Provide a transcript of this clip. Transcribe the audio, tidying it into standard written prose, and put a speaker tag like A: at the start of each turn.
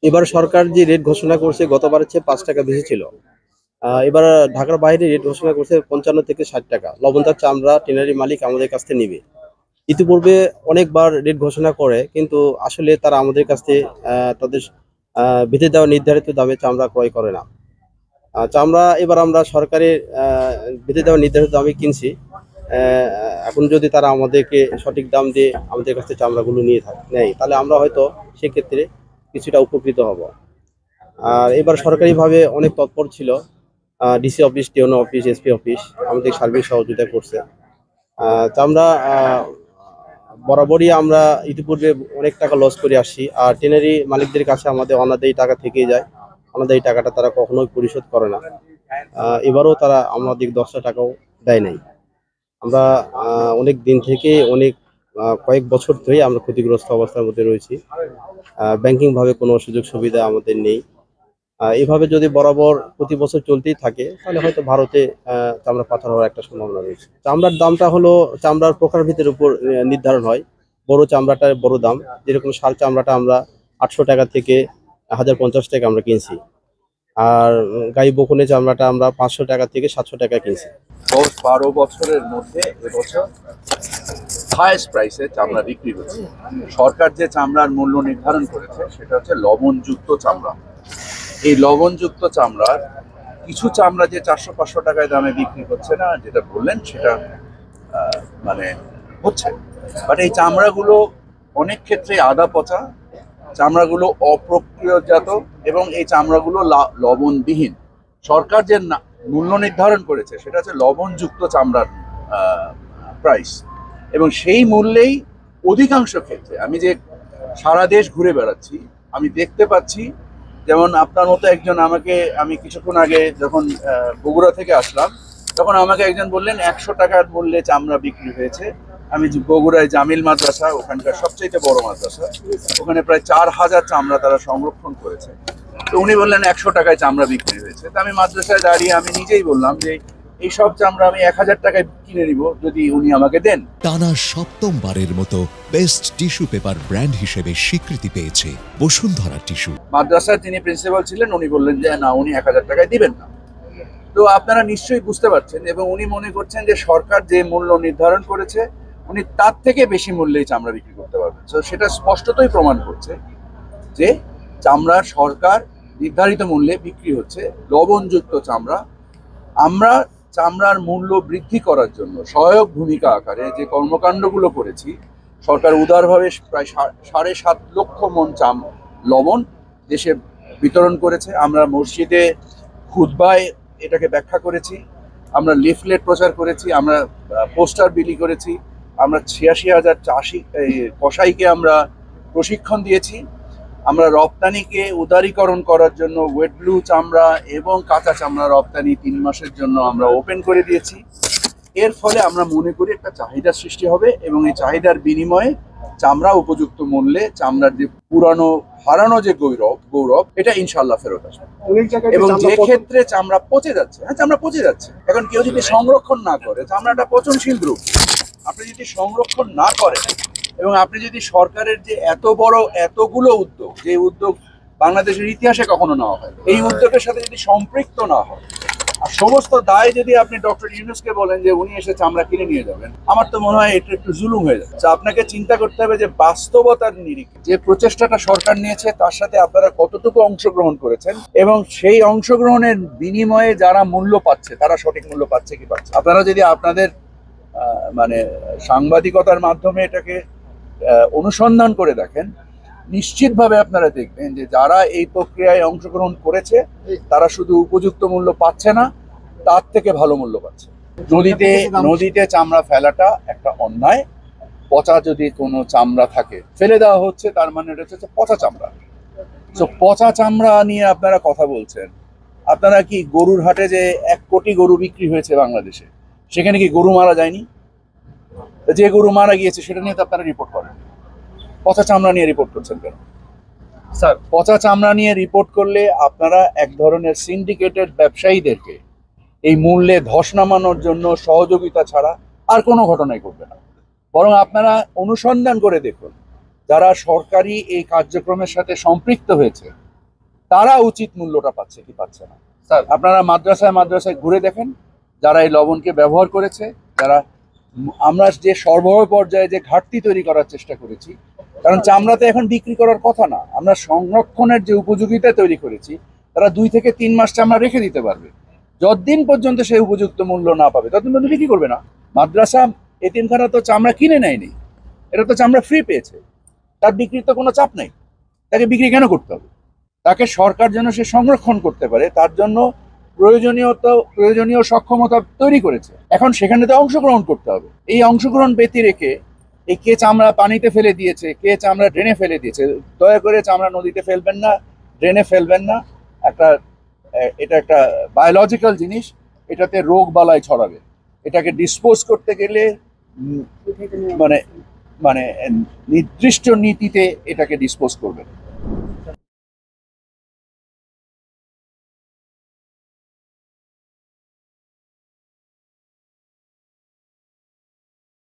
A: এবার সরকার যে রেট ঘোষণা করছে গতবারের চেয়ে 5 টাকা বেশি ছিল। এবার ঢাকার বাইরে রেট ঘোষণা করছে 55 থেকে 60 টাকা। লবণদার চামড়া টেনারি মালিক আমাদের কাছ থেকে নিবে। ইতিপূর্বে অনেকবার রেট ঘোষণা করে, কিন্তু আসলে তারা আমাদের কাছ থেকে তাদের বেঁধে দেওয়া নির্ধারিত দামে চামড়া ক্রয় করে না। চামড়া এবার আমরা সরকারের বেঁধে দেওয়া নির্ধারিত দামে কিনছি। এখন যদি তারা আমাদেরকে সঠিক দাম দিয়ে আমাদের কাছ থেকে চামড়াগুলো নেয়, তাহলে আমরা হয়তো সেক্ষেত্রে কিছুটা উপকৃত হব। আর এবার সরকারিভাবে অনেক তৎপর ছিল, ডিসি অফিস, টিওনো অফিস, এসপি অফিস আমাদের সার্বিক সহযোগিতা করছে। চামড়া বরাবরই আমরা ইতিপূর্বে অনেক টাকা লস করে আসছি। আর টেনারি মালিকদের কাছে আমাদের অনাদায়ী টাকা থেকেই যায়, অনাদায়ী টাকাটা তারা কখনোই পরিশোধ করে না। এবারও তারা আমাদের 10টা টাকাও দেয় নাই। আমরা অনেক দিন থেকে কয়েক বছর ধরেই আমরা ক্ষতিগ্রস্ত অবস্থার মধ্যে রয়েছি। ব্যাংকিং ভাবে কোনো সুযোগ সুবিধা আমাদের নেই। এইভাবে যদি বরাবর প্রতি বছর চলতেই থাকে, তাহলে হয়তো ভারতে চামড়া পাচার হওয়ার একটা সম্ভাবনা রয়েছে। চামড়ার দামটা হলো চামড়ার প্রকারভেদের উপর নির্ধারণ হয়। বড় চামড়াটার বড় দাম, যেরকম শাল চামড়াটা আমরা 800 টাকা থেকে 1050 টাকা আমরা কিনছি। আর গাই বকনের চামড়াটা আমরা 500 টাকা থেকে 700 টাকা কিনছি।
B: 10-12 বছরের মধ্যে এবছর হাইয়েস্ট প্রাইসে চামড়া বিক্রি হচ্ছে। সরকার যে চামড়ার মূল্য নির্ধারণ করেছে সেটা হচ্ছে লবণযুক্ত চামড়া। এই লবণযুক্ত চামড়ার কিছু চামড়া যে 400-500 টাকায় দামে বিক্রি হচ্ছে না, যেটা বললেন সেটা মানে হচ্ছে, বাট এই চামড়াগুলো অনেক ক্ষেত্রে আদা পচা, চামড়াগুলো অপ্রক্রিয়াজাত এবং এই চামড়াগুলো লবণবিহীন। সরকার যে মূল্য নির্ধারণ করেছে সেটা হচ্ছে লবণযুক্ত চামড়ার প্রাইস, এবং সেই মূল্যেই অধিকাংশ ক্ষেত্রে আমি যে সারা দেশ ঘুরে বেড়াচ্ছি আমি দেখতে পাচ্ছি। যেমন আপনার মতো একজন আমি কিছুক্ষণ আগে যখন বগুড়া থেকে আসলাম, তখন আমাকে একজন বললেন 100 টাকার মূল্যে চামড়া বিক্রি হয়েছে। আমি বগুড়ায় জামিল মাদ্রাসা, ওখানকার সবচেয়ে বড় মাদ্রাসা, ওখানে প্রায় 4000 চামড়া তারা সংরক্ষণ করেছে। তো উনি বললেন 100 টাকায় চামড়া বিক্রি হয়েছে। তো আমি মাদ্রাসায় দাঁড়িয়ে আমি নিজেই বললাম যে এই সব চামড়া আমি 1000 টাকায় কিনে নিব যদি উনি আমাকে দেন।
C: টানা 7মবারের মতো বেস্ট টিস্যু পেপার ব্র্যান্ড হিসেবে স্বীকৃতি পেয়েছে বসুন্ধরা টিস্যু।
B: মাদ্রাসার যিনি প্রিন্সিপাল ছিলেন উনি বললেন যে না, উনি 1000 টাকায় দিবেন না। তো আপনারা নিশ্চয়ই বুঝতে পারছেন, এবং উনি মনে করছেন যে সরকার যে মূল্য নির্ধারণ করেছে উনি তার থেকে বেশি মূল্যেই চামড়া বিক্রি করতে পারবেন। তো সেটা স্পষ্টতই প্রমাণ করছে যে চামড়া সরকার নির্ধারিত মূল্যে বিক্রি হচ্ছে লবণযুক্ত চামড়া। আমরা চামড়ার মূল্য বৃদ্ধি করার জন্য সহায়ক ভূমিকা আকারে যে কর্মকাণ্ডগুলো করেছি, সরকার উদারভাবে প্রায় 7.5 লক্ষ মন লবণ দেশে বিতরণ করেছে। আমরা মসজিদে খুতবায় এটাকে ব্যাখ্যা করেছি, আমরা লিফলেট প্রচার করেছি, আমরা পোস্টার বিলি করেছি, আমরা 86,000 কসাইকে আমরা প্রশিক্ষণ দিয়েছি। আমরা রপ্তানিকে উদারীকরণ করার জন্য ওয়েট ব্লু চামড়া এবং কাঁচা চামড়া রপ্তানি 3 মাসের জন্য আমরা ওপেন করে দিয়েছি। এর ফলে আমরা মনে করি একটা চাহিদা সৃষ্টি হবে, এবং এই চাহিদার বিনিময়ে চামড়া উপযুক্ত মূল্যে চামড়ার যে পুরানো হারানো যে গৌরব এটা ইনশাল্লাহ ফেরত আসবে। এবং যে ক্ষেত্রে চামড়া পচে যাচ্ছে, চামড়া পচে যাচ্ছে, এখন কেউ যদি সংরক্ষণ না করে, চামড়াটা পচনশীল দ্রব্য, আপনি যদি সংরক্ষণ না করেন এবং আপনি যদি সরকারের যে এত বড় এতগুলো উদ্যোগ, যে উদ্যোগ বাংলাদেশের ইতিহাসে কখনো নেওয়া হয়, এই উদ্যোগের সাথে যদি সম্পৃক্ত না হয়, আর সমস্ত দায় যদি আপনি ডক্টর ইউনূসকে বলেন যে উনি এসে চামড়া কিনে নিয়ে যাবেন, আমার তো মনে হয় এটা একটু জুলুম হয়ে যাচ্ছে। আপনাকে চিন্তা করতে হবে যে বাস্তবতার নিরিখে যে প্রচেষ্টাটা সরকার নিয়েছে তার সাথে আপনারা কতটুকু অংশগ্রহণ করেছেন, এবং সেই অংশগ্রহণের বিনিময়ে যারা মূল্য পাচ্ছে তারা সঠিক মূল্য পাচ্ছে কি পাচ্ছে। আপনারা যদি আপনাদের মানে সাংবাদিকতার মাধ্যমে এটাকে অনুসন্ধান করে দেখেন, নিশ্চিতভাবে আপনারা দেখবেন যে যারা এই প্রক্রিয়ায় অংশগ্রহণ করেছে তারা শুধু উপযুক্ত মূল্য পাচ্ছে না, তার থেকে ভালো মূল্য পাচ্ছে। নদীতে চামড়া ফেলাটা একটা অন্যায়। পচা যদি কোনো চামড়া থাকে ফেলে দেওয়া হচ্ছে, তার মানে এটা হচ্ছে পচা চামড়া। তো পচা চামড়া নিয়ে আপনারা কথা বলছেন। আপনারা কি গরুর হাটে যে 1 কোটি গরু বিক্রি হয়েছে বাংলাদেশে, সেখানে কি গরু মারা যায়নি? যে গরু মারা গিয়েছে সেটা নিয়ে তো আপনারা রিপোর্ট করেন, পচা চামড়া নিয়ে রিপোর্ট করছেন কেন? স্যার, পচা চামড়া নিয়ে রিপোর্ট করলে আপনারা এক ধরনের সিন্ডিকেটেড ব্যবসায়ীদেরকে এই মূল্যে ধস নামানোর জন্য সহযোগিতা ছাড়া আর কোনো ঘটনাই ঘটবে না। বরং আপনারা অনুসন্ধান করে দেখুন যারা সরকারি এই কার্যক্রমের সাথে সম্পৃক্ত হয়েছে তারা উচিত মূল্যটা পাচ্ছে কি পাচ্ছে না। স্যার আপনারা মাদ্রাসায় মাদ্রাসায় ঘুরে দেখেন যারা এই লবণকে ব্যবহার করেছে, যারা আমরা যে সরবরাহ পর্যায়ে যে ঘাটতি তৈরি করার চেষ্টা করেছি, কারণ চামড়াতে এখন বিক্রি করার কথা না, আমরা সংরক্ষণের যে উপযোগিতা তৈরি করেছি তারা 2 থেকে 3 মাস চামড়া রেখে দিতে পারবে। যতদিন পর্যন্ত সেই উপযুক্ত মূল্য না পাবে ততদিন পর্যন্ত বিক্রি করবে না। মাদ্রাসা এতিমখানা তো চামড়া কিনে নেয়নি, এটা তো চামড়া ফ্রি পেয়েছে, তার বিক্রির তো কোনো চাপ নেই, তাকে বিক্রি কেন করতে হবে? তাকে সরকার যেন সে সংরক্ষণ করতে পারে তার জন্য প্রয়োজনীয় সক্ষমতা তৈরি করেছে। এখন সেখানে তো অংশগ্রহণ করতে হবে। এই অংশগ্রহণ ব্যতি রেখে এই কে চামড়া পানিতে ফেলে দিয়েছে, কে চামড়া ড্রেনে ফেলে দিয়েছে, দয়া করে চামড়া নদীতে ফেলবেন না, ড্রেনে ফেলবেন না। এটা একটা বায়োলজিক্যাল জিনিস, এটাতে রোগ বালাই ছড়াবে। এটাকে ডিসপোজ করতে গেলে মানে মানে নির্দিষ্ট নীতিতে এটাকে ডিসপোজ করবেন।